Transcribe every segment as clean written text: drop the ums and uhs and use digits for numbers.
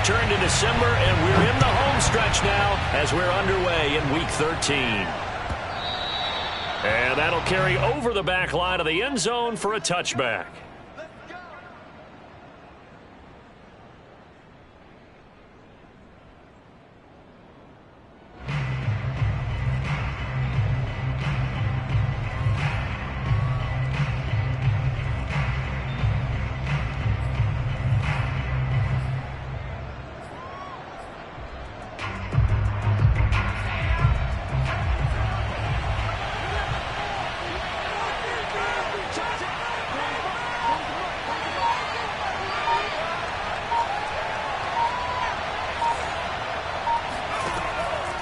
returned in December, and we're in the home stretch now as we're underway in Week 13. And that'll carry over the back line of the end zone for a touchback.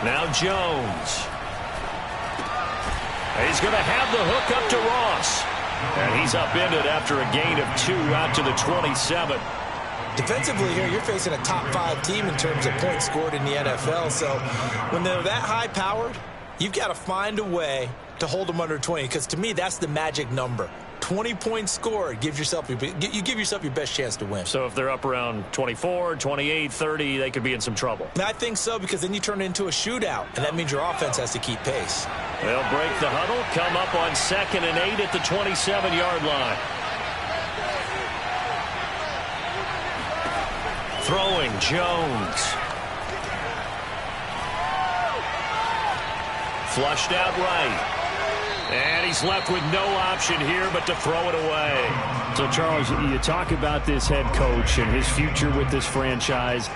Now Jones. He's going to have the hook up to Ross. And he's upended after a gain of 2 out to the 27. Defensively here, you're facing a top 5 team in terms of points scored in the NFL. So when they're that high-powered, you've got to find a way to hold them under 20. Because to me, that's the magic number. 20 points scored, you give yourself your best chance to win. So if they're up around 24, 28, 30, they could be in some trouble. I think so, because then you turn it into a shootout, and that means your offense has to keep pace. They'll break the huddle, come up on 2nd and 8 at the 27-yard line. Throwing, Jones. Flushed out right. And he's left with no option here but to throw it away. So, Charles, you talk about this head coach and his future with this franchise.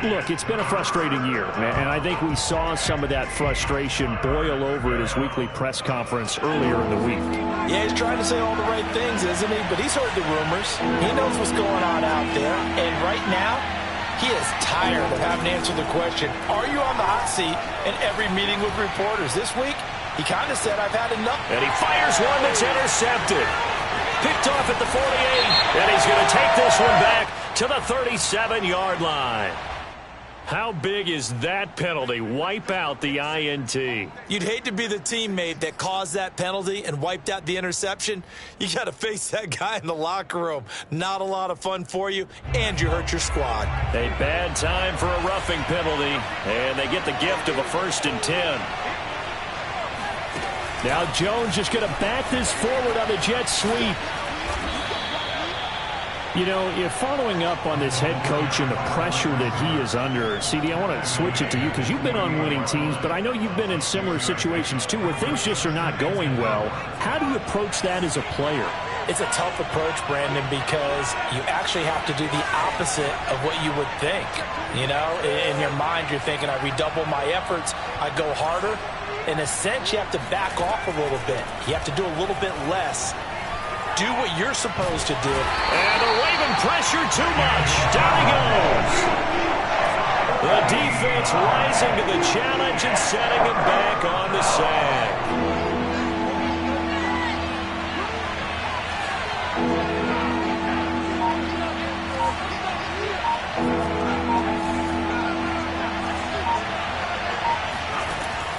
Look, it's been a frustrating year, and I think we saw some of that frustration boil over at his weekly press conference earlier in the week. Yeah, he's trying to say all the right things, isn't he? But he's heard the rumors. He knows what's going on out there. And right now, he is tired of having to answer the question, are you on the hot seat in every meeting with reporters? This week, he kind of said, I've had enough. And he fires one that's intercepted. Picked off at the 48. And he's going to take this one back to the 37-yard line. How big is that penalty? Wipe out the INT. You'd hate to be the teammate that caused that penalty and wiped out the interception. You got to face that guy in the locker room. Not a lot of fun for you, and you hurt your squad. A bad time for a roughing penalty, and they get the gift of a 1st and 10. Now Jones just going to back this forward on the jet sweep. You know, you're following up on this head coach and the pressure that he is under. CD, I want to switch it to you because you've been on winning teams, but I know you've been in similar situations too where things just are not going well. How do you approach that as a player? It's a tough approach, Brandon, because you actually have to do the opposite of what you would think. You know, in your mind, you're thinking, I redouble my efforts, I go harder. In a sense, you have to back off a little bit. You have to do a little bit less. Do what you're supposed to do. And the Raven pressure too much. Down he goes. The defense rising to the challenge and setting him back on the sack.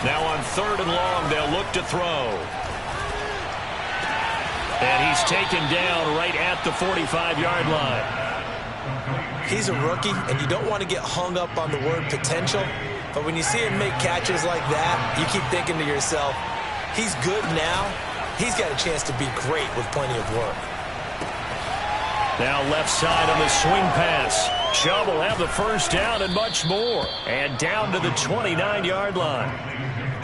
Now on 3rd and long, they'll look to throw. And he's taken down right at the 45-yard line. He's a rookie, and you don't want to get hung up on the word potential. But when you see him make catches like that, you keep thinking to yourself, he's good now. He's got a chance to be great with plenty of work. Now left side on the swing pass. Chubb will have the 1st down and much more. And down to the 29-yard line.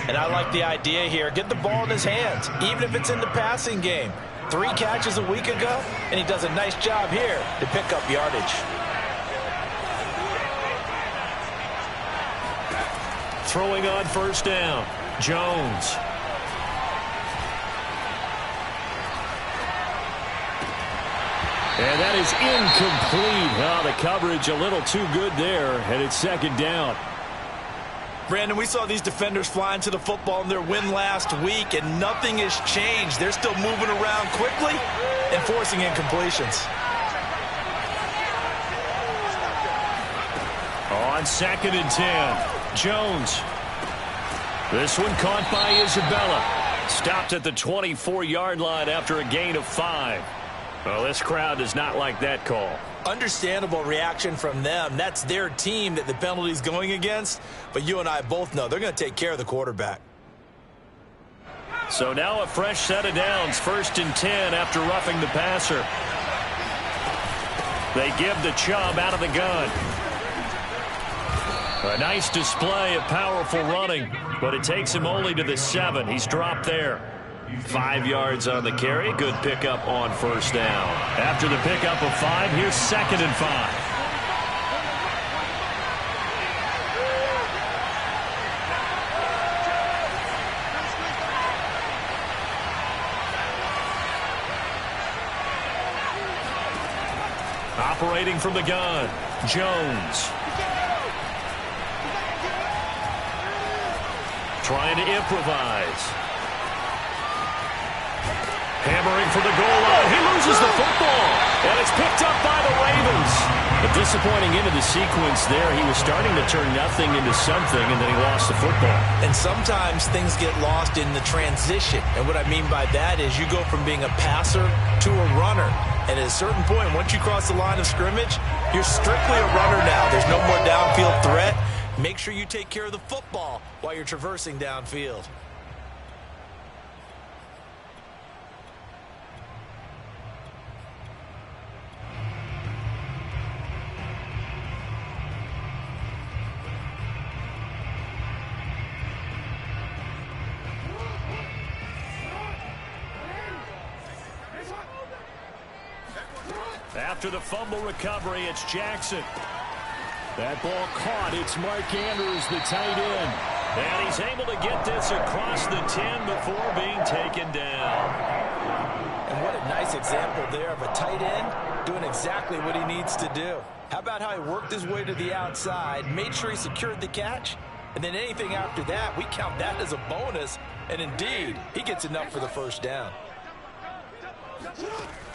And I like the idea here. Get the ball in his hands, even if it's in the passing game. 3 catches a week ago, and he does a nice job here to pick up yardage. Throwing on 1st down, Jones. And that is incomplete. Oh, the coverage a little too good there, and it's 2nd down. Brandon, we saw these defenders flying to the football in their win last week, and nothing has changed. They're still moving around quickly and forcing incompletions. On 2nd and 10, Jones. This one caught by Isabella. Stopped at the 24-yard line after a gain of 5. Well, this crowd does not like that call. Understandable reaction from them. That's their team that the penalty's going against. But you and I both know they're going to take care of the quarterback. So now a fresh set of downs, 1st and 10 after roughing the passer. They give the Chubb out of the gun. A nice display of powerful running, but it takes him only to the 7. He's dropped there. 5 yards on the carry. Good pickup on 1st down. After the pickup of 5, here's 2nd and 5. Operating from the gun, Jones. Trying to improvise. Hammering for the goal line. He loses the football. And it's picked up by the Ravens. A disappointing end of the sequence there. He was starting to turn nothing into something, and then he lost the football. And sometimes things get lost in the transition. And what I mean by that is you go from being a passer to a runner. And at a certain point, once you cross the line of scrimmage, you're strictly a runner now. There's no more downfield threat. Make sure you take care of the football while you're traversing downfield. After the fumble recovery, it's Jackson. That ball caught. It's Mark Andrews, the tight end. And he's able to get this across the 10 before being taken down. And what a nice example there of a tight end doing exactly what he needs to do. How about how he worked his way to the outside, made sure he secured the catch, and then anything after that, we count that as a bonus. And indeed, he gets enough for the 1st down.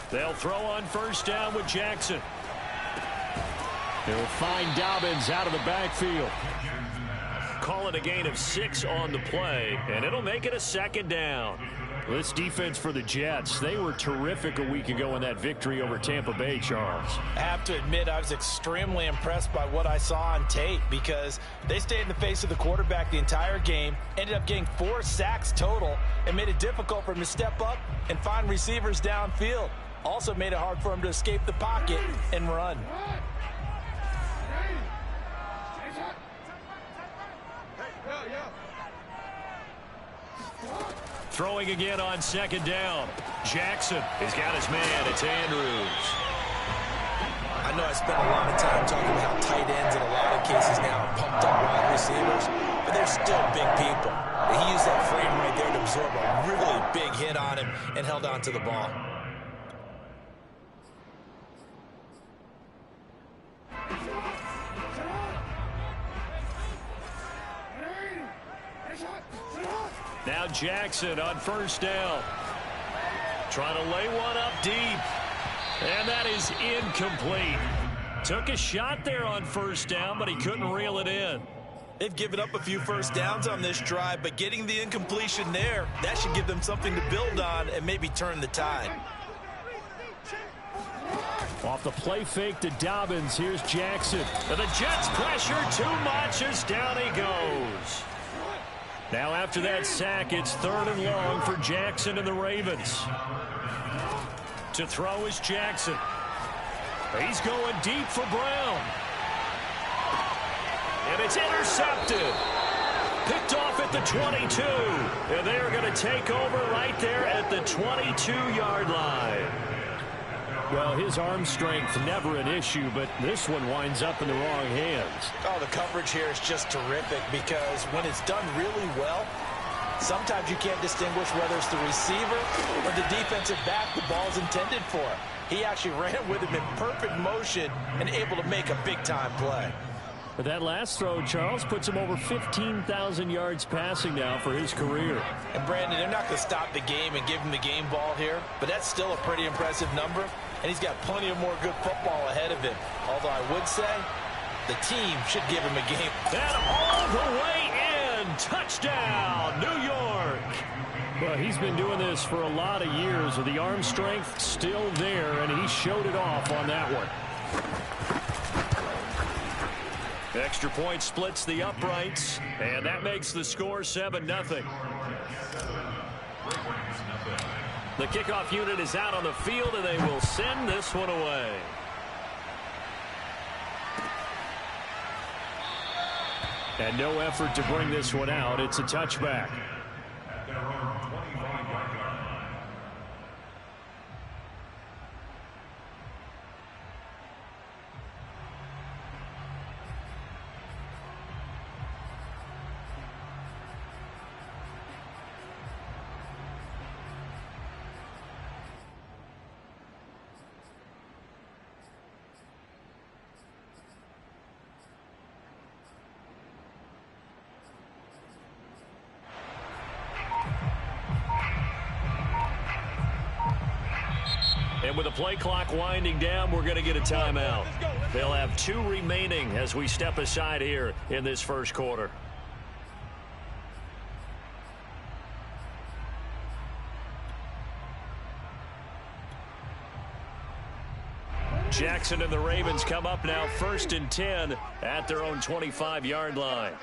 They'll throw on 1st down with Jackson. They'll find Dobbins out of the backfield. Call it a gain of 6 on the play, and it'll make it a 2nd down. This defense for the Jets, they were terrific a week ago in that victory over Tampa Bay, Charles. I have to admit, I was extremely impressed by what I saw on tape because they stayed in the face of the quarterback the entire game, ended up getting 4 sacks total, and made it difficult for him to step up and find receivers downfield. Also made it hard for him to escape the pocket and run. Throwing again on 2nd down. Jackson has got his man. It's Andrews. I know I spent a lot of time talking about how tight ends in a lot of cases now are pumped up wide receivers, but they're still big people. He used that frame right there to absorb a really big hit on him and held on to the ball. Now Jackson on 1st down. Trying to lay one up deep. And that is incomplete. Took a shot there on 1st down, but he couldn't reel it in. They've given up a few 1st downs on this drive, but getting the incompletion there, that should give them something to build on and maybe turn the tide. Off the play fake to Dobbins, here's Jackson. And the Jets pressure too much as down he goes. Now after that sack, it's 3rd and long for Jackson and the Ravens. To throw is Jackson. He's going deep for Brown. And it's intercepted. Picked off at the 22. And they're going to take over right there at the 22-yard line. Well, his arm strength never an issue, but this one winds up in the wrong hands. Oh, the coverage here is just terrific because when it's done really well, sometimes you can't distinguish whether it's the receiver or the defensive back the ball's intended for. He actually ran with him in perfect motion and able to make a big-time play. But that last throw, Charles, puts him over 15,000 yards passing now for his career. And, Brandon, they're not going to stop the game and give him the game ball here, but that's still a pretty impressive number, and he's got plenty of more good football ahead of him. Although I would say the team should give him a game. And all the way in. Touchdown, New York. Well, he's been doing this for a lot of years with the arm strength still there, and he showed it off on that one. Extra point splits the uprights, and that makes the score 7-0. The kickoff unit is out on the field, and they will send this one away. And no effort to bring this one out. It's a touchback. And with the play clock winding down, we're going to get a timeout. They'll have 2 remaining as we step aside here in this first quarter. Jackson and the Ravens come up now 1st and 10 at their own 25-yard line.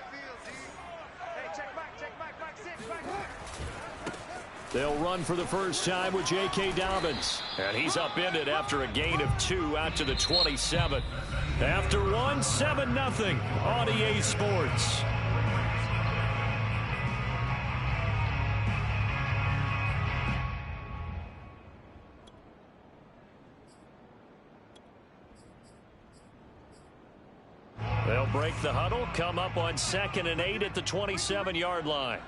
They'll run for the first time with J.K. Dobbins. And he's upended after a gain of 2 out to the 27. After 1, 7-0 on EA Sports. They'll break the huddle, come up on 2nd and 8 at the 27-yard line.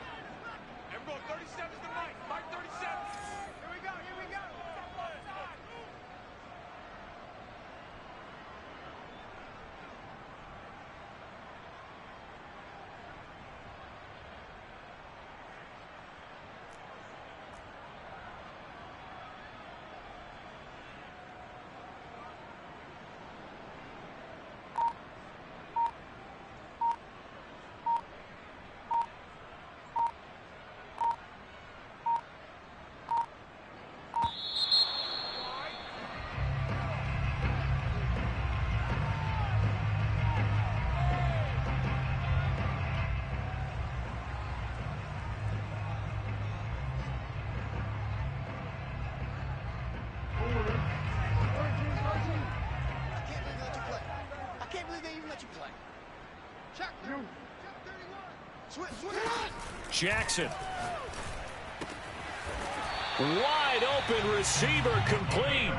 Jackson. Wide open receiver complete.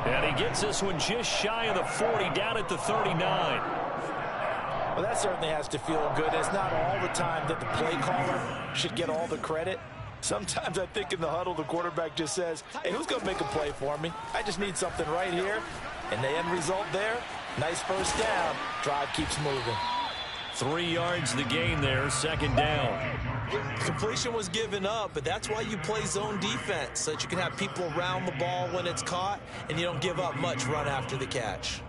And he gets this one just shy of the 40 down at the 39. Well, that certainly has to feel good. It's not all the time that the play caller should get all the credit. Sometimes I think in the huddle the quarterback just says, hey, who's going to make a play for me? I just need something right here. And the end result there, nice first down. Drive keeps moving. 3 yards the gain there, 2nd down. Completion was given up, but that's why you play zone defense, so that you can have people around the ball when it's caught, and you don't give up much run after the catch.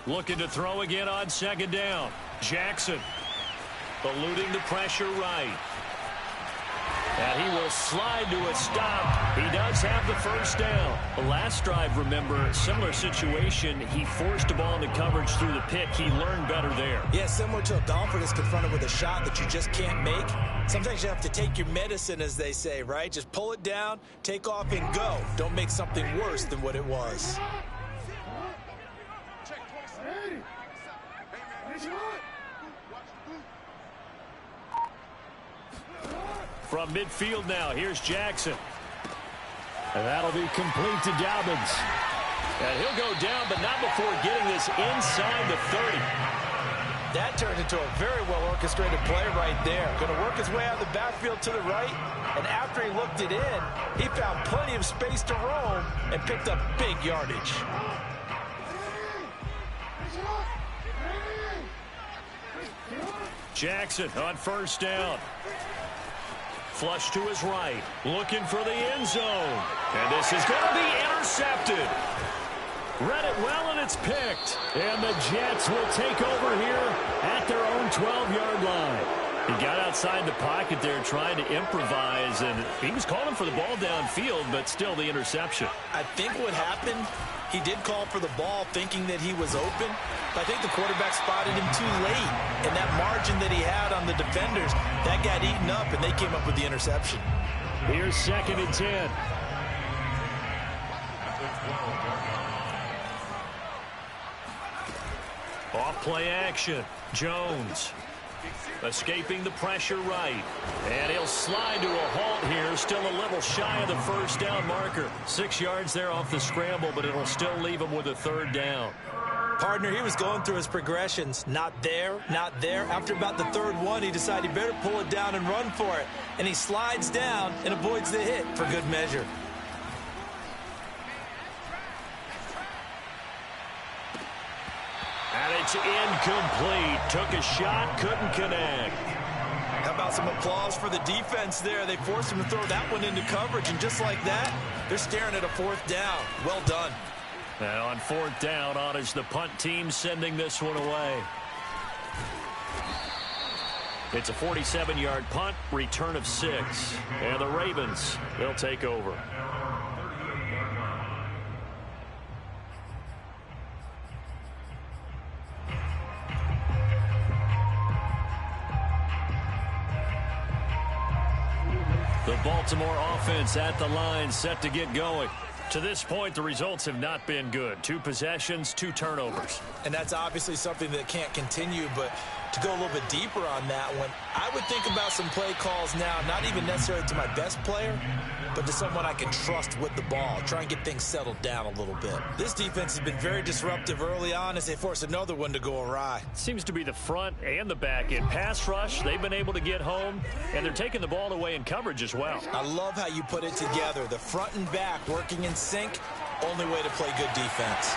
Looking to throw again on 2nd down. Jackson eluding the pressure right. And he will slide to a stop. He does have the first down. The last drive, remember, similar situation. He forced a ball into coverage through the pick. He learned better there. Yeah, similar to a golfer that's confronted with a shot that you just can't make. Sometimes you have to take your medicine, as they say, right? Just pull it down, take off, and go. Don't make something worse than what it was. From midfield now, here's Jackson. And that'll be complete to Dobbins. And he'll go down, but not before getting this inside the 30. That turned into a very well-orchestrated play right there. Going to work his way out of the backfield to the right, and after he looked it in, he found plenty of space to roam and picked up big yardage. Jackson on first down. flush to his right. Looking for the end zone. And this is going to be intercepted. Read it well, and it's picked. And the Jets will take over here at their own 12-yard line. He got outside the pocket there trying to improvise, and he was calling for the ball downfield, but still the interception. I think what happened, he did call for the ball thinking that he was open, but I think the quarterback spotted him too late. And that margin that he had on the defenders, that got eaten up, and they came up with the interception. Here's 2nd and 10. Off play action. Jones escaping the pressure right. And he'll slide to a halt here. Still a little shy of the first down marker. 6 yards there off the scramble, but it'll still leave him with a 3rd down. Partner, he was going through his progressions. Not there, not there. After about the 3rd one, he decided he better pull it down and run for it. And he slides down and avoids the hit for good measure. And it's incomplete. Took a shot, couldn't connect. How about some applause for the defense there? They forced him to throw that one into coverage, and just like that, they're staring at a 4th down. Well done. And on 4th down, on is the punt team sending this one away. It's a 47-yard punt, return of 6. And the Ravens, they'll take over. The Baltimore offense at the line, set to get going. To this point, the results have not been good. 2 possessions, 2 turnovers. And that's obviously something that can't continue, but to go a little bit deeper on that one, I would think about some play calls now, not even necessarily to my best player, but to someone I can trust with the ball. Try and get things settled down a little bit. This defense has been very disruptive early on as they force another one to go awry. Seems to be the front and the back end. Pass rush, they've been able to get home, and they're taking the ball away in coverage as well. I love how you put it together. The front and back working in sync, only way to play good defense.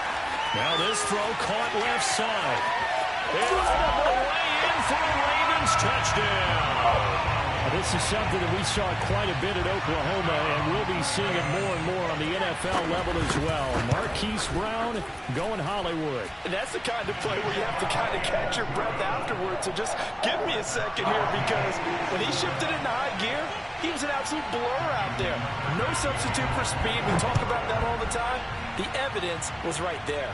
Now this throw caught left side. And all the way in for a Ravens touchdown. This is something that we saw quite a bit at Oklahoma, and we'll be seeing it more and more on the NFL level as well. Marquise Brown going Hollywood. And that's the kind of play where you have to kind of catch your breath afterwards. So just give me a second here, because when he shifted into high gear, he was an absolute blur out there. No substitute for speed. We talk about that all the time. The evidence was right there.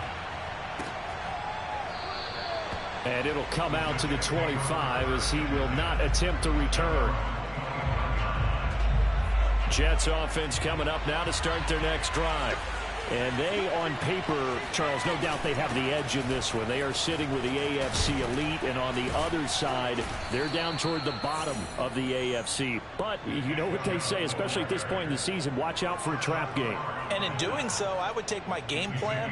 And it'll come out to the 25 as he will not attempt to return. Jets offense coming up now to start their next drive. And they, on paper, Charles, no doubt they have the edge in this one. They are sitting with the AFC elite, and on the other side, they're down toward the bottom of the AFC. But you know what they say, especially at this point in the season, watch out for a trap game. And in doing so, I would take my game plan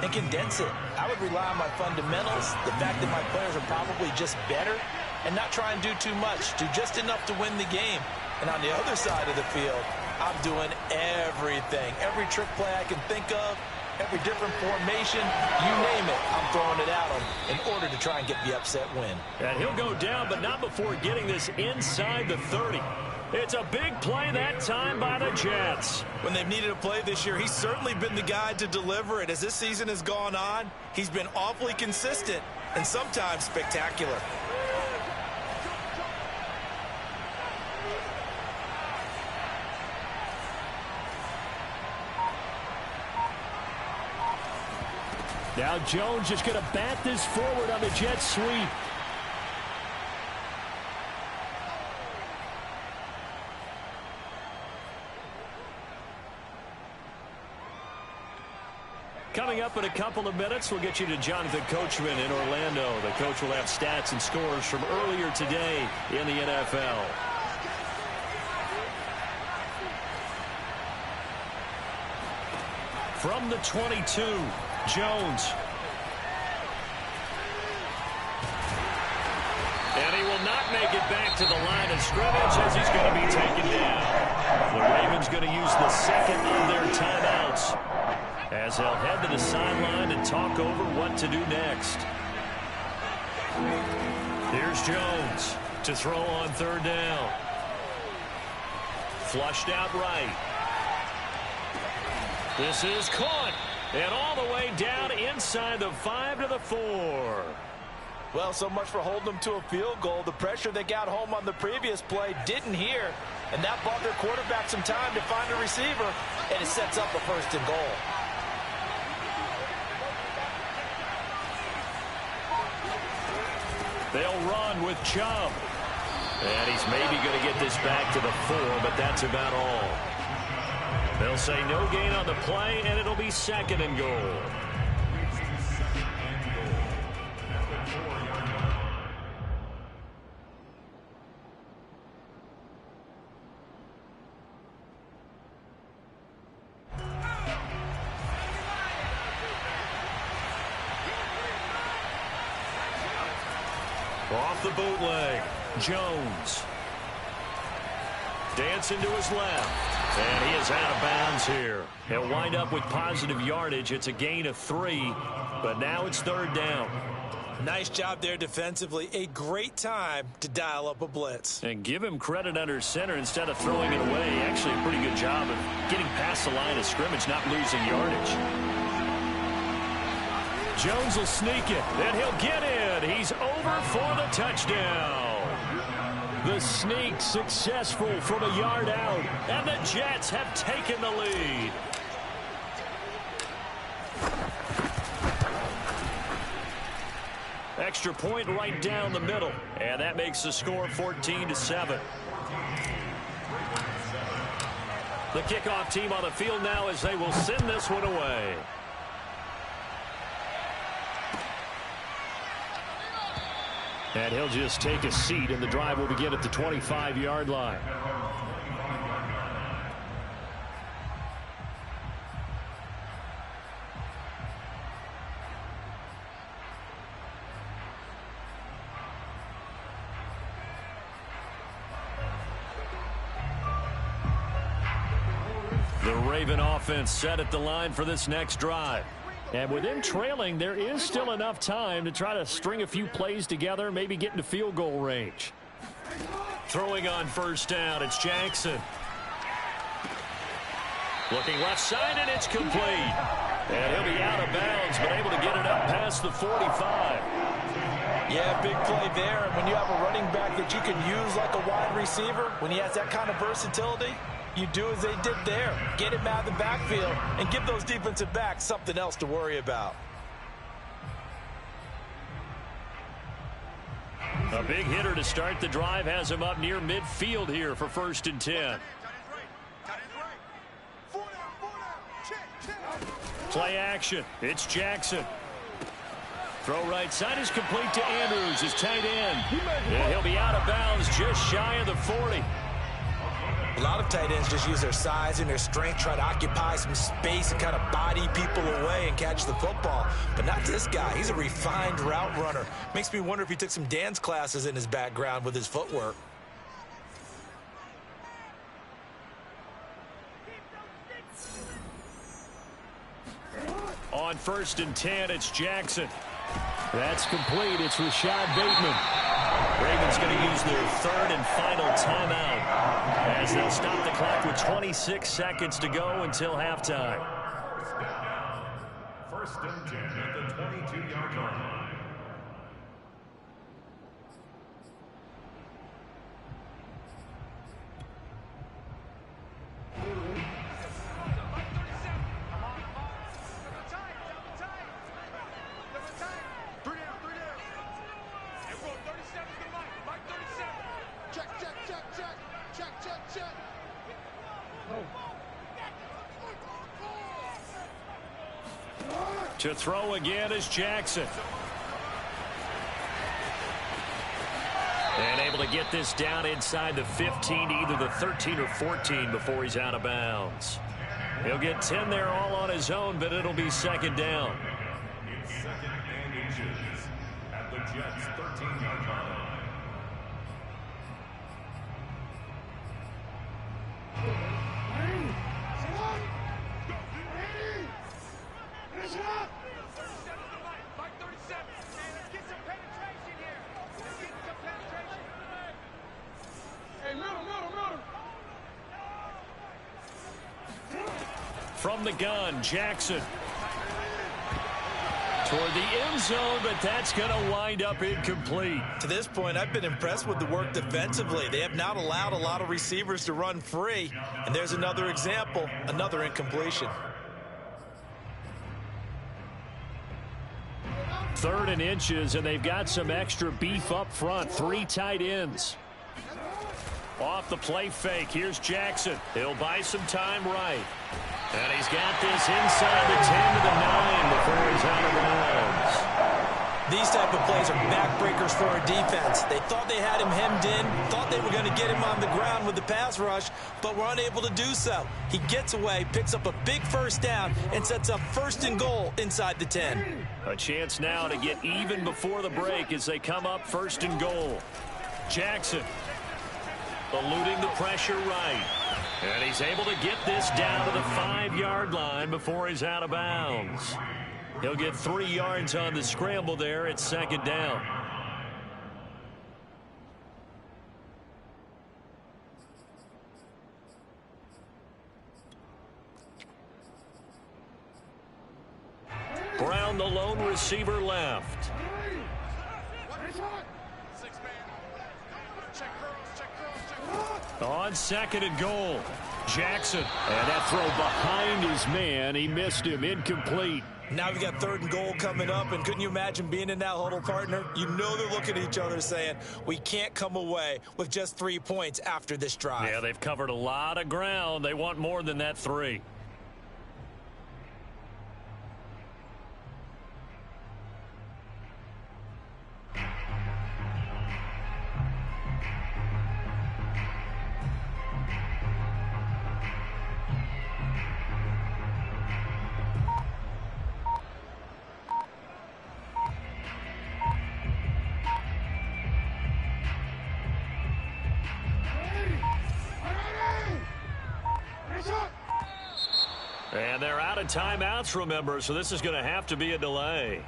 and condense it. I would rely on my fundamentals, the fact that my players are probably just better, and not try and do too much, do just enough to win the game. And on the other side of the field, I'm doing everything. Every trick play I can think of, every different formation, you name it, I'm throwing it at them in order to try and get the upset win. And he'll go down, but not before getting this inside the 30. It's a big play that time by the Jets. When they've needed a play this year, he's certainly been the guy to deliver it. As this season has gone on, he's been awfully consistent and sometimes spectacular. Now Jones just going to bat this forward on the jet sweep. Coming up in a couple of minutes, we'll get you to Jonathan Coachman in Orlando. The coach will have stats and scores from earlier today in the NFL. From the 22, Jones. And he will not make it back to the line of scrimmage as he's going to be taken down. The Ravens going to use the second of their timeouts as they'll head to the sideline and talk over what to do next. Here's Jones to throw on third down. Flushed out right. This is caught. And all the way down inside the 5 to the 4. Well, so much for holding them to a field goal. The pressure they got home on the previous play didn't hear, and that bought their quarterback some time to find a receiver, and it sets up a 1st and goal. They'll run with Chubb. And he's maybe going to get this back to the 4, but that's about all. They'll say no gain on the play, and it'll be 2nd and goal. Off the bootleg, Jones. Dancing to his left. And he is out of bounds here. He'll wind up with positive yardage. It's a gain of 3, but now it's 3rd down. Nice job there defensively. A great time to dial up a blitz. And give him credit under center instead of throwing it away. Actually a pretty good job of getting past the line of scrimmage, not losing yardage. Jones will sneak it, and he'll get in. He's over for the touchdown. The sneak successful from a yard out, and the Jets have taken the lead. Extra point right down the middle, and that makes the score 14-7. The kickoff team on the field now as they will send this one away. And he'll just take a seat, and the drive will begin at the 25-yard line. The Raven offense set at the line for this next drive. And with them trailing, there is still enough time to try to string a few plays together, maybe get into field goal range. Throwing on 1st down, it's Jackson. Looking left side, and it's complete. And he'll be out of bounds, but able to get it up past the 45. Yeah, big play there. And when you have a running back that you can use like a wide receiver, when he has that kind of versatility, you do as they did there. Get him out of the backfield and give those defensive backs something else to worry about. A big hitter to start the drive has him up near midfield here for 1st and 10. Play action. It's Jackson. Throw right side is complete to Andrews, his tight end. And he'll be out of bounds just shy of the 40. A lot of tight ends just use their size and their strength, try to occupy some space and kind of body people away and catch the football. But not this guy. He's a refined route runner. Makes me wonder if he took some dance classes in his background with his footwork. On 1st and 10, it's Jackson. That's complete. It's Rashad Bateman. Ravens going to use their 3rd and final timeout as they'll stop the clock with 26 seconds to go until halftime. 1st and 10 at the 22-yard line. To throw again is Jackson. And able to get this down inside the 15 to either the 13 or 14 before he's out of bounds. He'll get 10 there all on his own, but it'll be 2nd down. It's 2nd and inches at the Jets' 13-yard line. from the gun. Jackson toward the end zone, but that's going to wind up incomplete. To this point, I've been impressed with the work defensively. They have not allowed a lot of receivers to run free. And there's another example, another incompletion. 3rd and inches, and they've got some extra beef up front. 3 tight ends. Off the play fake, here's Jackson. He'll buy some time right. And he's got this inside the 10 to the 9 before he's out of bounds. These type of plays are backbreakers for our defense. They thought they had him hemmed in, thought they were going to get him on the ground with the pass rush, but were unable to do so. He gets away, picks up a big first down, and sets up 1st and goal inside the 10. A chance now to get even before the break as they come up 1st and goal. Jackson eluding the pressure right. And he's able to get this down to the 5-yard line before he's out of bounds. He'll get 3 yards on the scramble there at 2nd down. Brown, the lone receiver, left. On 2nd and goal, Jackson. And that throw behind his man. He missed him. Incomplete. Now we got 3rd and goal coming up, and couldn't you imagine being in that huddle, partner? You know they're looking at each other saying, we can't come away with just 3 points after this drive. Yeah, they've covered a lot of ground. They want more than that 3. And they're out of timeouts, remember, so this is going to have to be a delay.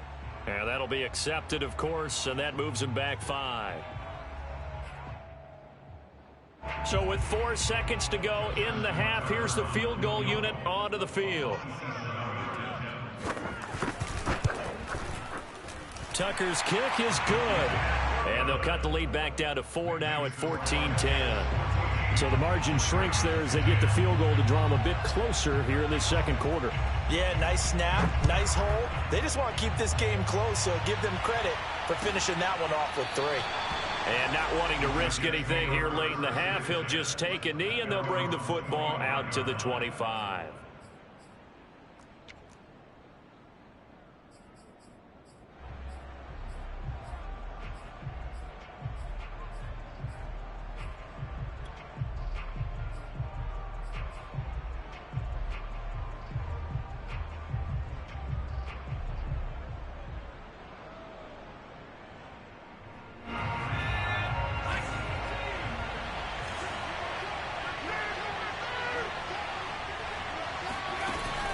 And that'll be accepted, of course, and that moves them back 5. So with 4 seconds to go in the half, here's the field goal unit onto the field. Tucker's kick is good. And they'll cut the lead back down to 4 now at 14-10. So the margin shrinks there as they get the field goal to draw them a bit closer here in this 2nd quarter. Yeah, nice snap, nice hold. They just want to keep this game close, so give them credit for finishing that one off with 3. And not wanting to risk anything here late in the half, he'll just take a knee, and they'll bring the football out to the 25.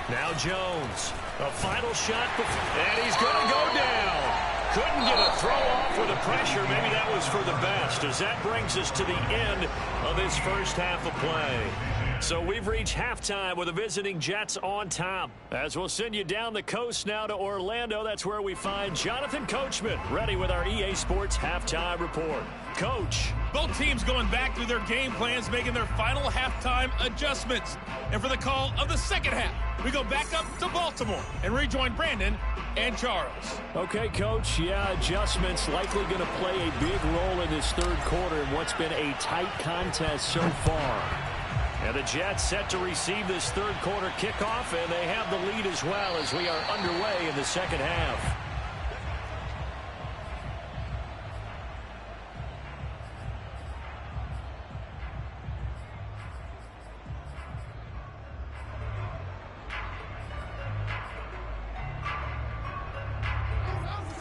Now Jones, a final shot, and he's going to go down. Couldn't get a throw off with the pressure. Maybe that was for the best, as that brings us to the end of this first half of play. So we've reached halftime with the visiting Jets on top. As we'll send you down the coast now to Orlando, that's where we find Jonathan Coachman, ready with our EA Sports halftime report. Coach. Both teams going back through their game plans, making their final halftime adjustments. And for the call of the second half, we go back up to Baltimore and rejoin Brandon and Charles. Okay, Coach. Yeah, adjustments likely going to play a big role in this 3rd quarter in what's been a tight contest so far. And the Jets set to receive this 3rd quarter kickoff, and they have the lead as well as we are underway in the 2nd half.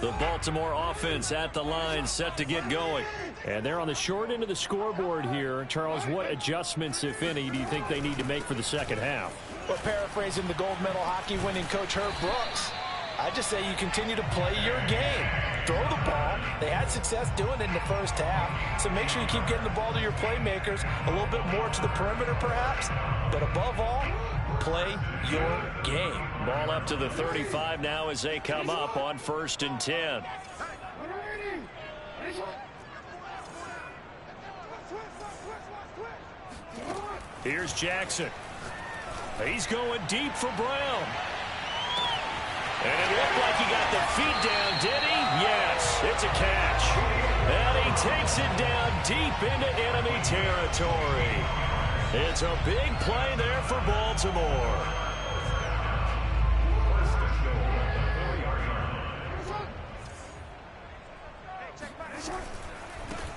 The Baltimore offense at the line, set to get going. And they're on the short end of the scoreboard here. Charles, what adjustments, if any, do you think they need to make for the 2nd half? Well, paraphrasing the gold medal hockey winning coach Herb Brooks, I just say you continue to play your game. Throw the ball. They had success doing it in the first half. So make sure you keep getting the ball to your playmakers, a little bit more to the perimeter perhaps. But above all, Play your game. Ball up to the 35 now as they come up on 1st and 10. Here's Jackson. He's going deep for Brown. And it looked like he got the feet down, did he? Yes, it's a catch. And he takes it down deep into enemy territory. It's a big play there for Baltimore.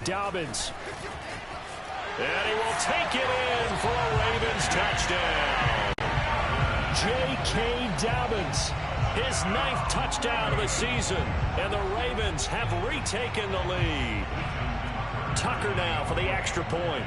Dobbins. And he will take it in for a Ravens touchdown. J.K. Dobbins, his 9th touchdown of the season, and the Ravens have retaken the lead. Tucker now for the extra point.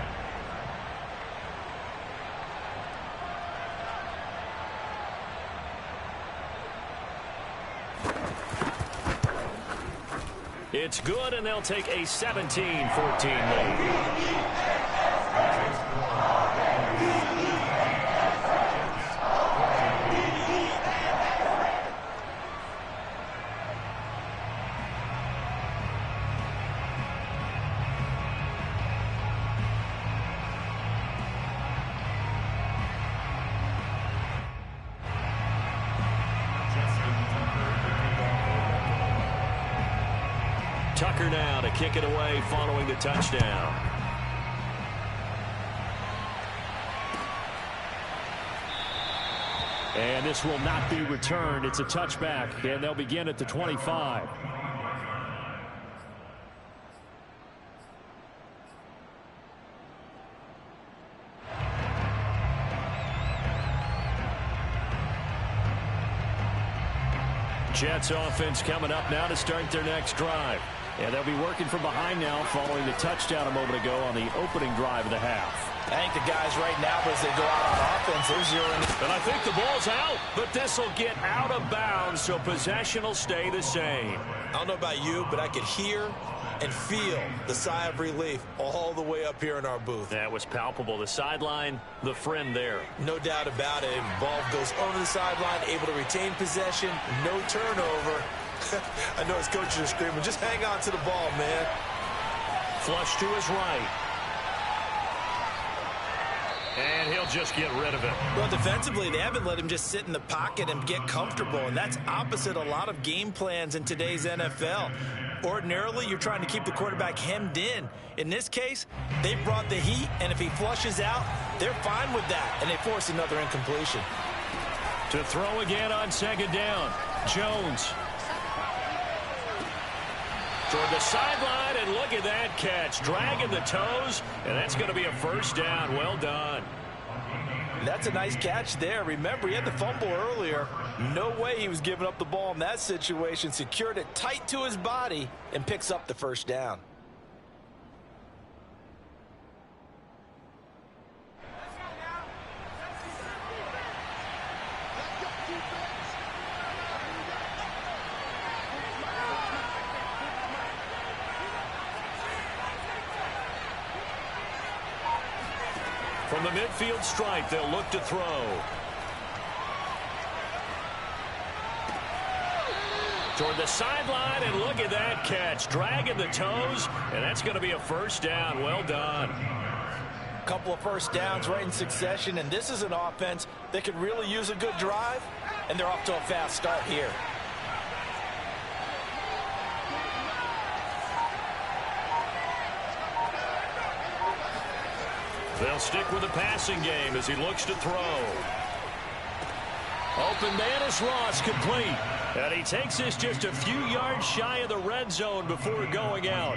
It's good, and they'll take a 17-14 lead. Tucker now to kick it away following the touchdown. And this will not be returned. It's a touchback, and they'll begin at the 25. Jets offense coming up now to start their next drive. And they'll be working from behind now following the touchdown a moment ago on the opening drive of the half. I think the guys right now, as they go out on offense, they're zeroing. And I think the ball's out, but this will get out of bounds, so possession will stay the same. I don't know about you, but I could hear and feel the sigh of relief all the way up here in our booth. That was palpable. The sideline, the friend there. No doubt about it. Ball goes over the sideline, able to retain possession, no turnover. I know his coaches are screaming, just hang on to the ball, man. Flush to his right. And he'll just get rid of it. Well, defensively, they haven't let him just sit in the pocket and get comfortable, and that's opposite a lot of game plans in today's NFL. Ordinarily, you're trying to keep the quarterback hemmed in. In this case, they brought the heat, and if he flushes out, they're fine with that, and they force another incompletion. To throw again on 2nd down, Jones. Toward the sideline, and look at that catch. Dragging the toes, and that's going to be a 1st down. Well done. That's a nice catch there. Remember, he had the fumble earlier. No way he was giving up the ball in that situation. Secured it tight to his body and picks up the 1st down. From the midfield stripe, they'll look to throw. Toward the sideline, and look at that catch. Dragging the toes, and that's going to be a 1st down. Well done. Couple of 1st downs right in succession, and this is an offense that could really use a good drive, and they're off to a fast start here. They'll stick with the passing game as he looks to throw. Open man is Ross, complete. And he takes this just a few yards shy of the red zone before going out.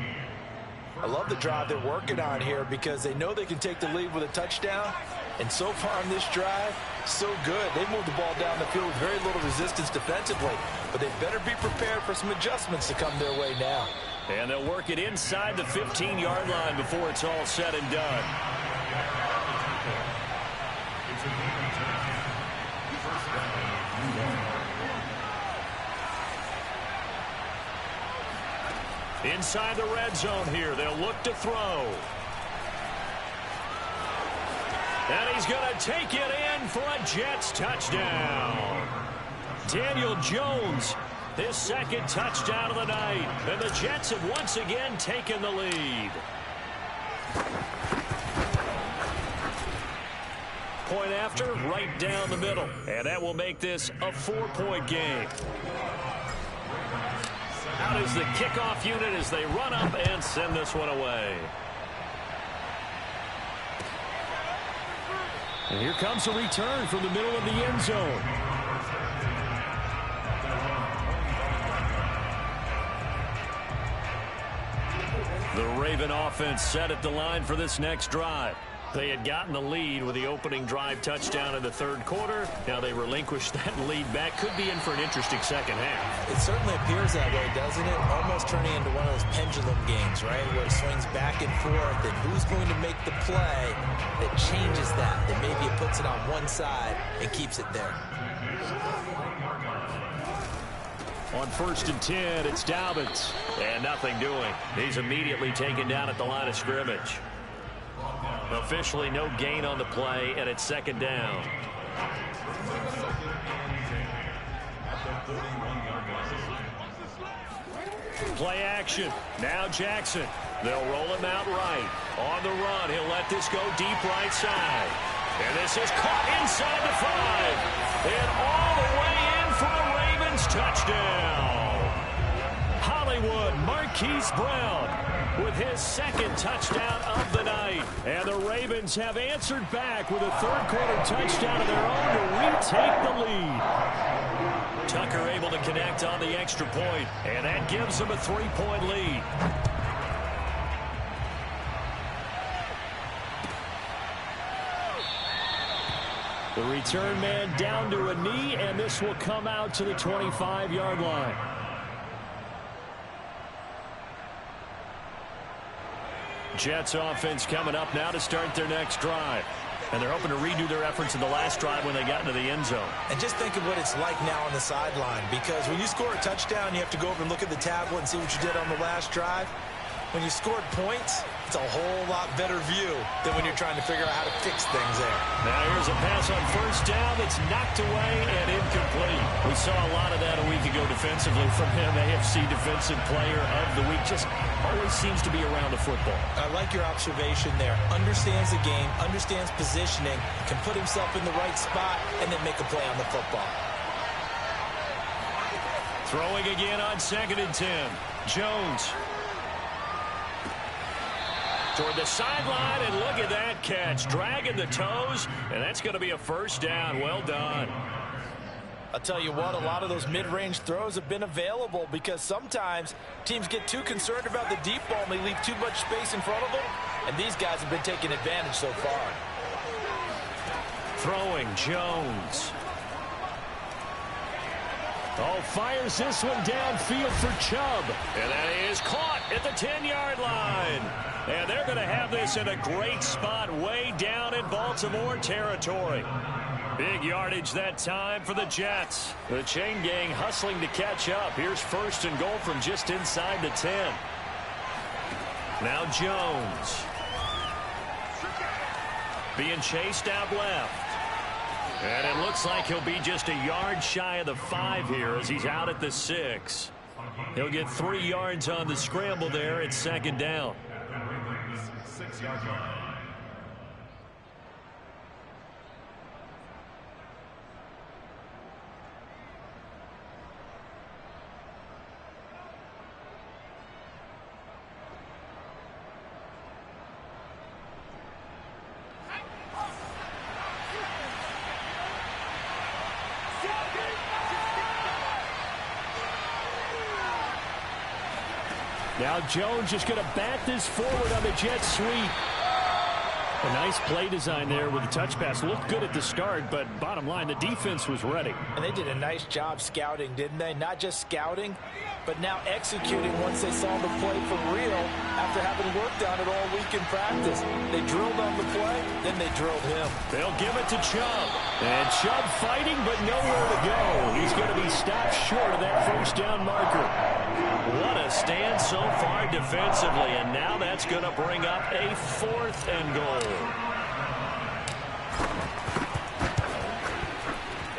I love the drive they're working on here because they know they can take the lead with a touchdown. And so far on this drive, so good. They moved the ball down the field with very little resistance defensively. But they better be prepared for some adjustments to come their way now. And they'll work it inside the 15-yard line before it's all said and done. Inside the red zone here, they'll look to throw. And he's going to take it in for a Jets touchdown. Daniel Jones, his second touchdown of the night. And the Jets have once again taken the lead. Point after, right down the middle. And that will make this a 4-point game. Out is the kickoff unit as they run up and send this one away. And here comes a return from the middle of the end zone. The Raven offense set at the line for this next drive. They had gotten the lead with the opening drive touchdown in the third quarter. Now they relinquished that lead back. Could be in for an interesting second half. It certainly appears that way, doesn't it? Almost turning into one of those pendulum games, right? Where it swings back and forth, and who's going to make the play that changes that? That maybe it puts it on one side and keeps it there. On 1st and 10, it's Dobbins. And nothing doing. He's immediately taken down at the line of scrimmage. Officially no gain on the play, and it's second down. Play action. Now Jackson. They'll roll him out right. On the run, he'll let this go deep right side. And this is caught inside the 5. And all the way in for a Ravens touchdown. Hollywood Marquise Brown with his second touchdown of the night. And the Ravens have answered back with a third-quarter touchdown of their own to retake the lead. Tucker able to connect on the extra point, and that gives them a 3-point lead. The return man down to a knee, and this will come out to the 25-yard line. Jets offense coming up now to start their next drive. And they're hoping to redo their efforts in the last drive when they got into the end zone. And just think of what it's like now on the sideline, because when you score a touchdown, you have to go over and look at the tablet and see what you did on the last drive. When you scored points, it's a whole lot better view than when you're trying to figure out how to fix things there. Now here's a pass on 1st down that's knocked away and incomplete. We saw a lot of that a week ago defensively from him. AFC Defensive Player of the Week. Just always seems to be around the football. I like your observation there. Understands the game, understands positioning, can put himself in the right spot, and then make a play on the football. Throwing again on 2nd and 10. Jones. Toward the sideline, and look at that catch. Dragging the toes, and that's going to be a 1st down. Well done. I'll tell you what, a lot of those mid-range throws have been available because sometimes teams get too concerned about the deep ball and they leave too much space in front of them, and these guys have been taking advantage so far. Throwing, Jones. Oh, fires this one downfield for Chubb. And that is caught at the 10-yard line. And they're going to have this in a great spot way down in Baltimore territory. Big yardage that time for the Jets. The chain gang hustling to catch up. Here's 1st and goal from just inside the 10. Now Jones. Being chased out left. And it looks like he'll be just a yard shy of the 5 here as he's out at the 6. He'll get 3 yards on the scramble there at 2nd down. 6-yard line. Now Jones just going to bat this forward on the jet sweep. A nice play design there with the touch pass. Looked good at the start, but bottom line, the defense was ready. And they did a nice job scouting, didn't they? Not just scouting, but now executing once they saw the play for real after having worked on it all week in practice. They drilled on the play, then they drilled him. They'll give it to Chubb. And Chubb fighting, but nowhere to go. He's going to be stopped short of that 1st down marker. What a stand so far defensively, and now that's going to bring up a 4th and goal.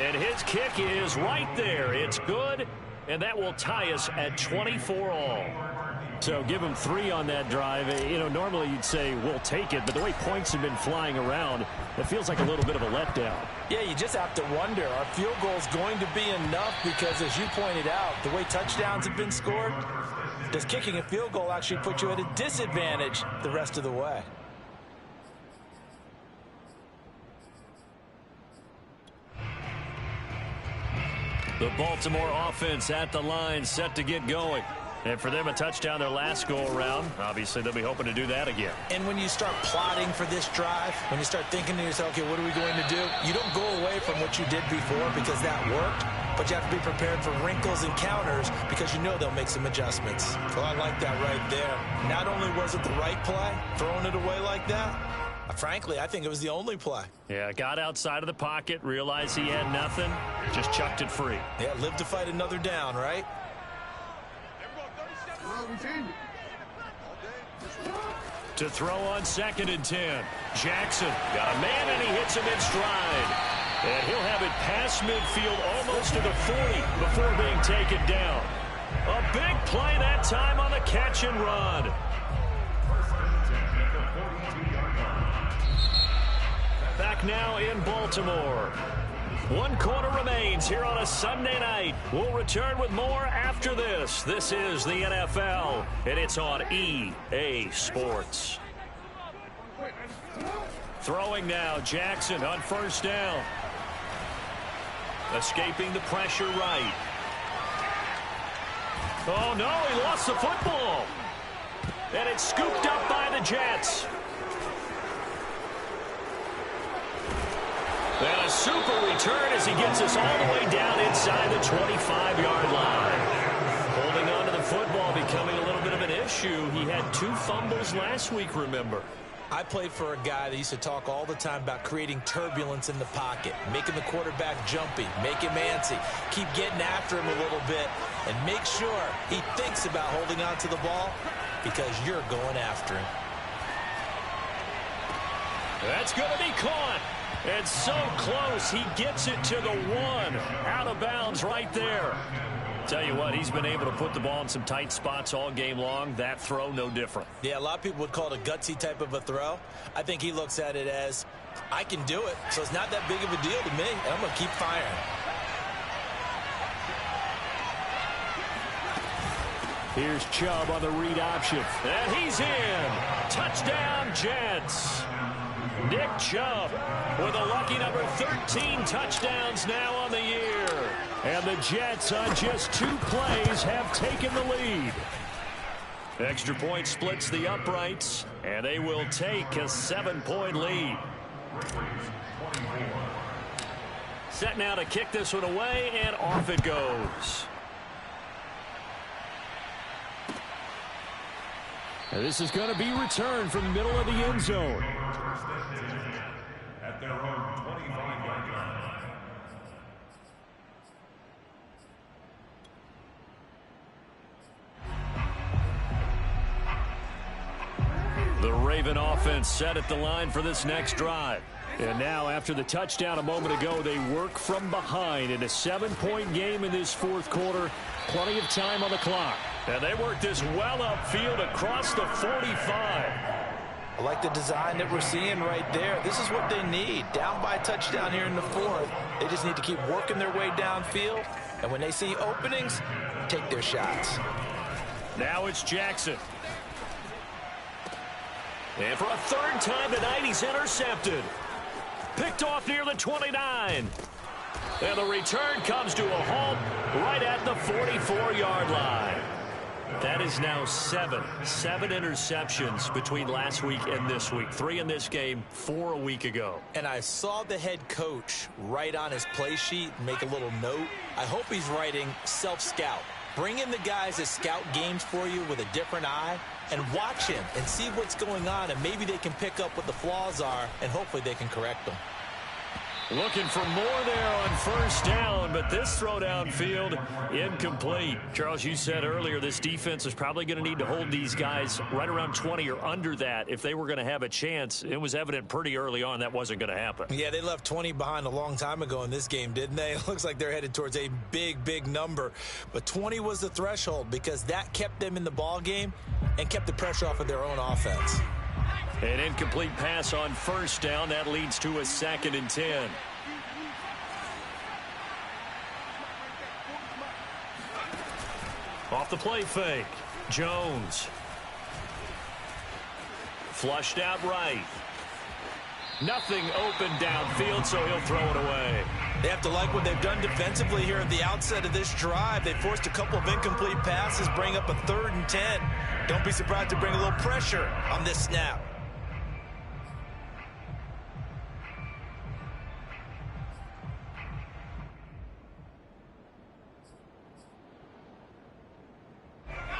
And his kick is right there. It's good, and that will tie us at 24 all. So give him 3 on that drive. You know, normally you'd say we'll take it, but the way points have been flying around, it feels like a little bit of a letdown. Yeah, you just have to wonder, are field goals going to be enough? Because as you pointed out, the way touchdowns have been scored, does kicking a field goal actually put you at a disadvantage the rest of the way? The Baltimore offense at the line, set to get going. And for them, a touchdown their last go-around. Obviously, they'll be hoping to do that again. And when you start plotting for this drive, when you start thinking to yourself, okay, what are we going to do? You don't go away from what you did before because that worked, but you have to be prepared for wrinkles and counters because you know they'll make some adjustments. Well, I like that right there. Not only was it the right play, throwing it away like that, frankly, I think it was the only play. Yeah, got outside of the pocket, realized he had nothing, just chucked it free. Yeah, live to fight another down, right? To throw on 2nd and 10. Jackson got a man, and he hits him in stride. And he'll have it past midfield almost to the 40 before being taken down. A big play that time on the catch and run. Back now in Baltimore. 1 quarter remains here on a Sunday night. We'll return with more after this. This is the NFL, and it's on EA Sports. Throwing now, Jackson on 1st down. Escaping the pressure right. Oh, no, he lost the football. And it's scooped up by the Jets. And a super return as he gets us all the way down inside the 25-yard line. Holding on to the football becoming a little bit of an issue. He had 2 fumbles last week, remember. I played for a guy that used to talk all the time about creating turbulence in the pocket, making the quarterback jumpy, make him antsy, keep getting after him a little bit, and make sure he thinks about holding on to the ball because you're going after him. That's going to be caught. And so close, he gets it to the 1. Out of bounds right there. Tell you what, he's been able to put the ball in some tight spots all game long. That throw, no different. Yeah, a lot of people would call it a gutsy type of a throw. I think he looks at it as, I can do it, so it's not that big of a deal to me, and I'm going to keep firing. Here's Chubb on the read option. And he's in. Touchdown, Jets. Nick Chubb with a lucky number 13 touchdowns now on the year. And the Jets on just 2 plays have taken the lead. Extra point splits the uprights, and they will take a 7-point lead. Set now to kick this one away, and off it goes. And this is going to be returned from the middle of the end zone. At their own 25-yard line. The Raven offense set at the line for this next drive. And now, after the touchdown a moment ago, they work from behind in a 7-point game in this 4th quarter. Plenty of time on the clock. And they work this well upfield across the 45. I like the design that we're seeing right there. This is what they need. Down by a touchdown here in the 4th. They just need to keep working their way downfield. And when they see openings, take their shots. Now it's Jackson. And for a 3rd time tonight, he's intercepted. Picked off near the 29. And the return comes to a halt right at the 44-yard line. That is now 7 interceptions between last week and this week. 3 in this game, 4 a week ago. And I saw the head coach write on his play sheet, make a little note. I hope he's writing self-scout. Bring in the guys that scout games for you with a different eye and watch him and see what's going on, and maybe they can pick up what the flaws are, and hopefully they can correct them. Looking for more there on first down, but this throw downfield incomplete. Charles, you said earlier this defense is probably going to need to hold these guys right around 20 or under that if they were going to have a chance. It was evident pretty early on that wasn't going to happen. Yeah, they left 20 behind a long time ago in this game, didn't they? It looks like they're headed towards a big number. But 20 was the threshold because that kept them in the ball game and kept the pressure off of their own offense. An incomplete pass on first down. That leads to a 2nd and 10. Off the play fake. Jones. Flushed out right. Nothing open downfield, so he'll throw it away. They have to like what they've done defensively here at the outset of this drive. They forced a couple of incomplete passes, bring up a 3rd and 10. Don't be surprised to bring a little pressure on this snap.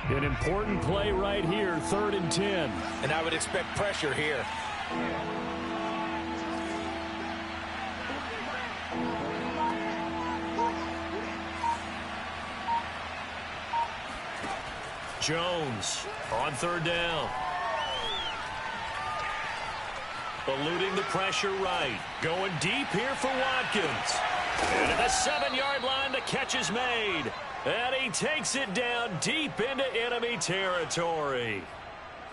An important play right here, 3rd and 10. And I would expect pressure here. Jones on 3rd down. Eluding the pressure right. Going deep here for Watkins. And at the 7-yard line, the catch is made. And he takes it down deep into enemy territory.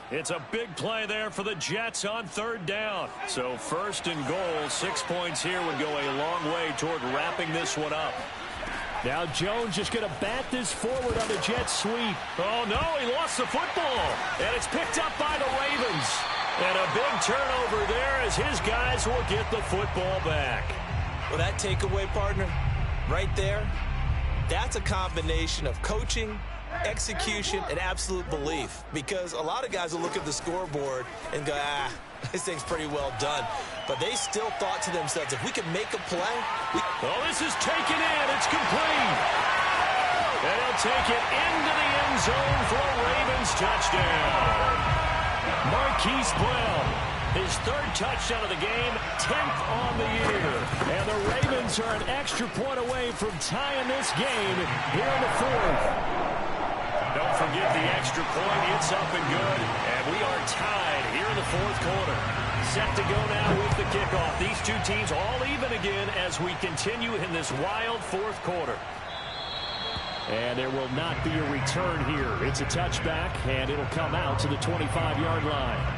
It's a big play there for the Jets on 3rd down. So 1st and goal, 6 points here would go a long way toward wrapping this one up. Now Jones just going to bat this forward on the Jets sweep. Oh, no, he lost the football. And it's picked up by the Ravens. And a big turnover there as his guys will get the football back. Well, that takeaway, partner, right there, that's a combination of coaching, execution, and absolute belief. Because a lot of guys will look at the scoreboard and go, this thing's pretty well done. But they still thought to themselves, if we can make a play. Oh, this is taken in. It's complete. And he'll take it into the end zone for a Ravens touchdown. Marquise Brown, his 3rd touchdown of the game, 10th on the year. And the Ravens are an extra point away from tying this game here in the 4th. Don't forget the extra point. It's up and good. And we are tied here in the 4th quarter. Set to go now with the kickoff. These two teams all even again as we continue in this wild 4th quarter. And there will not be a return here. It's a touchback, and it'll come out to the 25-yard line.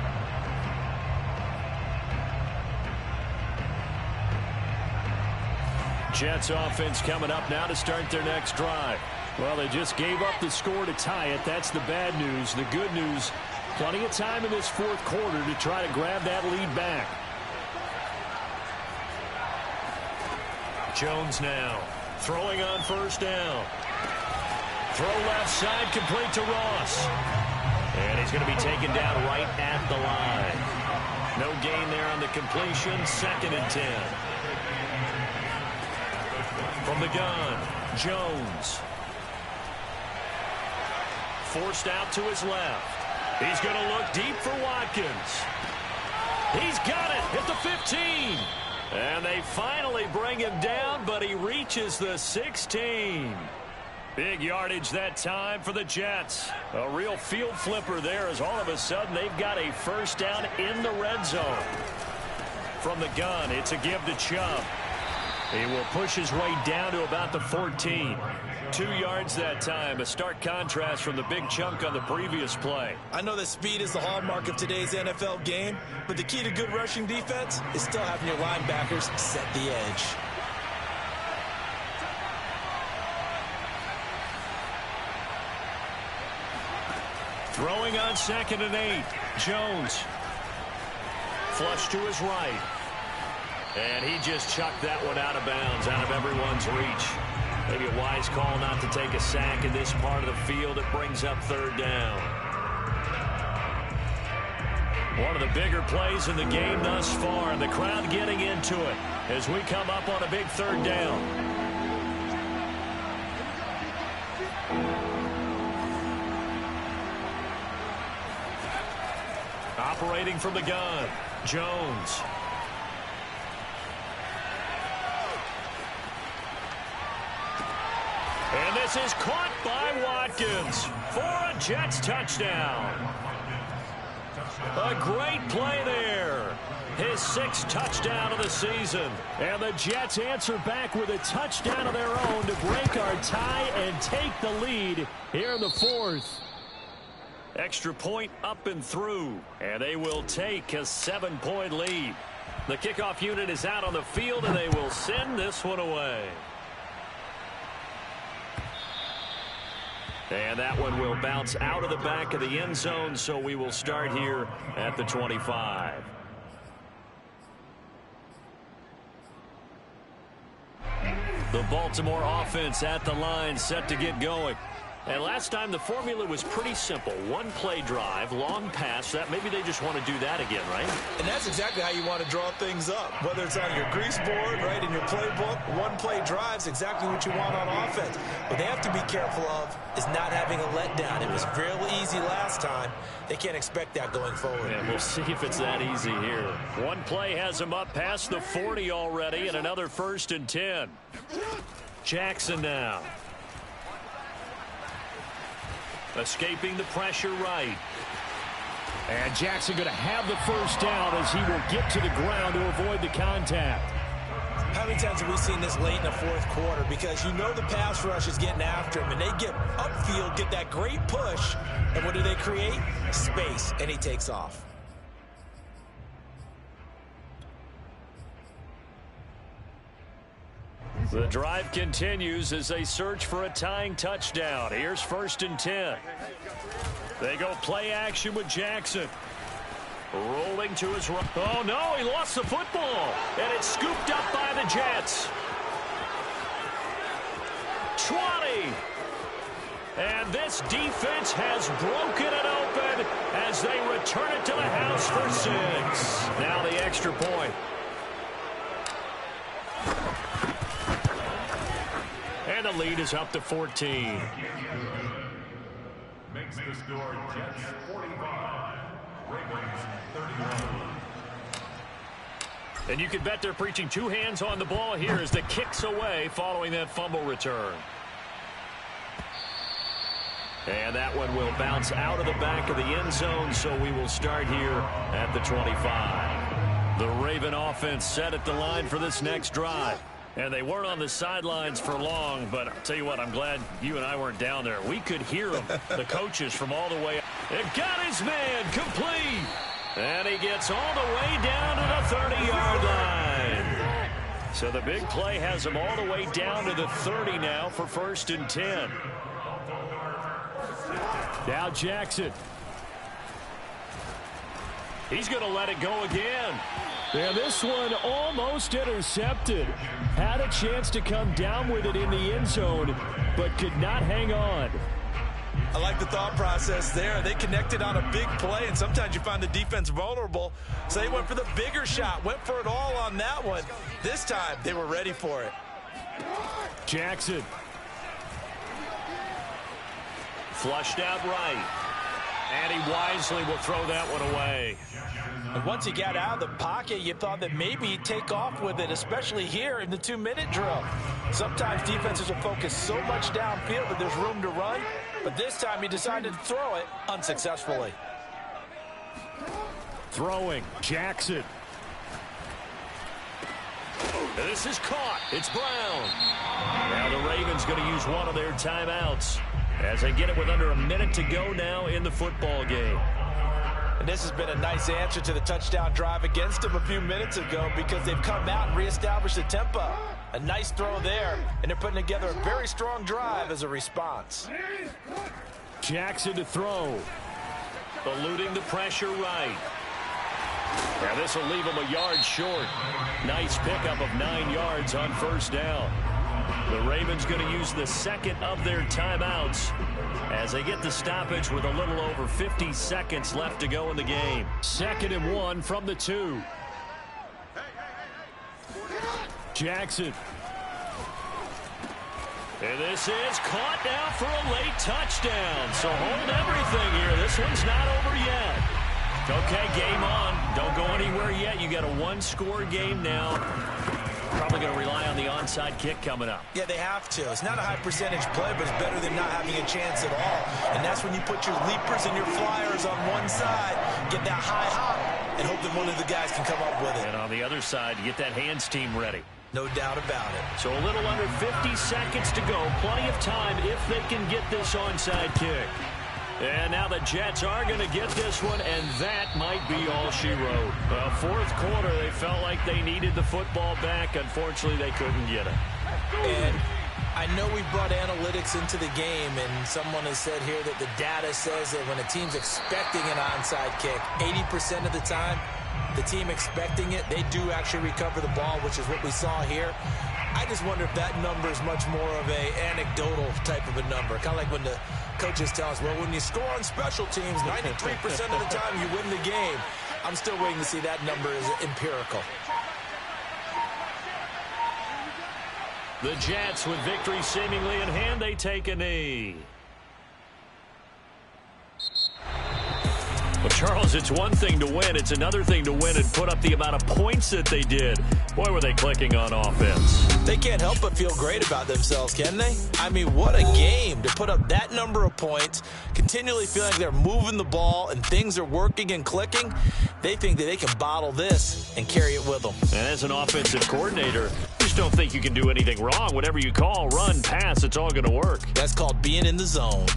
Jets offense coming up now to start their next drive. Well, they just gave up the score to tie it. That's the bad news. The good news, plenty of time in this 4th quarter to try to grab that lead back. Jones now throwing on 1st down. Throw left side, complete to Ross. And he's going to be taken down right at the line. No gain there on the completion. 2nd and 10. From the gun, Jones. Forced out to his left. He's going to look deep for Watkins. He's got it at the 15. And they finally bring him down, but he reaches the 16. Big yardage that time for the Jets. A real field flipper there as all of a sudden they've got a 1st down in the red zone. From the gun, it's a give to Chubb. He will push his way down to about the 14. 2 yards that time. A stark contrast from the big chunk on the previous play. I know that speed is the hallmark of today's NFL game, but the key to good rushing defense is still having your linebackers set the edge. Throwing on 2nd and 8. Jones. Flush to his right. And he just chucked that one out of bounds, out of everyone's reach. Maybe a wise call not to take a sack in this part of the field. It brings up 3rd down. One of the bigger plays in the game thus far, and the crowd getting into it as we come up on a big 3rd down. Operating from the gun, Jones. This is caught by Watkins for a Jets touchdown. A great play there. His 6th touchdown of the season. And the Jets answer back with a touchdown of their own to break our tie and take the lead here in the 4th. Extra point up and through, and they will take a 7-point lead. The kickoff unit is out on the field, and they will send this one away. And that one will bounce out of the back of the end zone, so we will start here at the 25. The Baltimore offense at the line, set to get going. And last time the formula was pretty simple. One play drive, long pass. That maybe they just want to do that again, right? And that's exactly how you want to draw things up. Whether it's on your grease board, right, in your playbook, one play drive's exactly what you want on offense. What they have to be careful of is not having a letdown. It was real easy last time. They can't expect that going forward. And we'll see if it's that easy here. One play has them up past the 40 already, and another 1st and 10. Jackson now. Escaping the pressure right. And Jackson going to have the 1st down as he will get to the ground to avoid the contact. How many times have we seen this late in the 4th quarter? Because you know the pass rush is getting after him, and they get upfield, get that great push, and what do they create? Space, and he takes off. The drive continues as they search for a tying touchdown. Here's 1st and 10. They go play action with Jackson. Rolling to his right. Oh, no, he lost the football. And it's scooped up by the Jets. 20. And this defense has broken it open as they return it to the house for 6. Now the extra point. And the lead is up to 14. Makes the score Jets 45, Ravens 31. And you can bet they're preaching 2 hands on the ball here as the kick's away following that fumble return. And that one will bounce out of the back of the end zone, so we will start here at the 25. The Raven offense set at the line for this next drive. And they weren't on the sidelines for long, but I'll tell you what, I'm glad you and I weren't down there. We could hear them, the coaches, from all the way up. It got his man complete. And he gets all the way down to the 30-yard line. So the big play has him all the way down to the 30 now for 1st and 10. Now Jackson. He's going to let it go again. Yeah, this one almost intercepted. Had a chance to come down with it in the end zone, but could not hang on. I like the thought process there. They connected on a big play, and sometimes you find the defense vulnerable. So they went for the bigger shot, went for it all on that one. This time, they were ready for it. Jackson. Flushed out right. And he wisely will throw that one away. And once he got out of the pocket, you thought that maybe he'd take off with it, especially here in the 2-minute drill. Sometimes defenses are focused so much downfield that there's room to run, but this time he decided to throw it unsuccessfully. Throwing, Jackson. And this is caught. It's Brown. Now the Ravens going to use one of their timeouts as they get it with under a minute to go now in the football game. And this has been a nice answer to the touchdown drive against them a few minutes ago because they've come out and reestablished the tempo. A nice throw there, and they're putting together a very strong drive as a response. Jackson to throw. Eluding the pressure right. Now this will leave him a yard short. Nice pickup of 9 yards on 1st down. The Ravens going to use the second of their timeouts as they get the stoppage with a little over 50 seconds left to go in the game. 2nd and 1 from the 2. Jackson. And this is caught now for a late touchdown. So hold everything here. This one's not over yet. Okay, game on. Don't go anywhere yet. You got a 1-score game now. Probably going to rely on the onside kick coming up. Yeah, they have to. It's not a high percentage play, but it's better than not having a chance at all. And that's when you put your leapers and your flyers on one side, get that high hop, and hope that one of the guys can come up with it. And on the other side, you get that hands team ready. No doubt about it. So a little under 50 seconds to go. Plenty of time if they can get this onside kick. And now the Jets are going to get this one, and that might be all she wrote. Well, fourth quarter, they felt like they needed the football back. Unfortunately, they couldn't get it. And I know we brought analytics into the game, and someone has said here that the data says that when a team's expecting an onside kick, 80% of the time, the team expecting it, they do actually recover the ball, which is what we saw here. I just wonder if that number is much more of a anecdotal type of a number. Kind of like when the coaches tell us, well, when you score on special teams, 93% of the time you win the game. I'm still waiting to see that number is empirical. The Jets, with victory seemingly in hand, they take a knee. Well, Charles, it's one thing to win. It's another thing to win and put up the amount of points that they did. Boy, were they clicking on offense. They can't help but feel great about themselves, can they? I mean, what a game to put up that number of points, continually feeling like they're moving the ball and things are working and clicking. They think that they can bottle this and carry it with them. And as an offensive coordinator, you just don't think you can do anything wrong. Whatever you call, run, pass, it's all going to work. That's called being in the zone.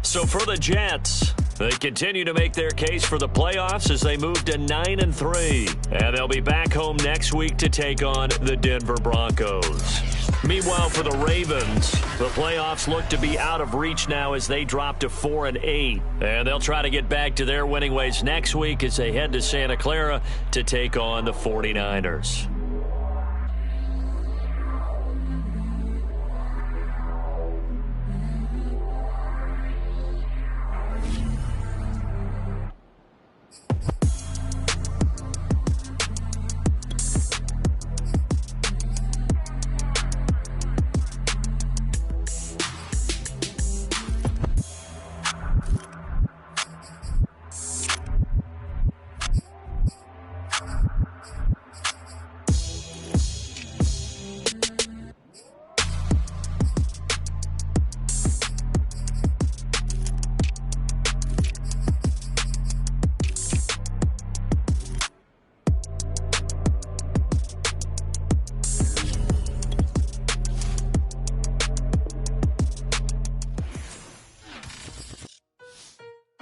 So for the Jets, they continue to make their case for the playoffs as they move to 9-3. And they'll be back home next week to take on the Denver Broncos. Meanwhile, for the Ravens, the playoffs look to be out of reach now as they drop to 4-8. And they'll try to get back to their winning ways next week as they head to Santa Clara to take on the 49ers.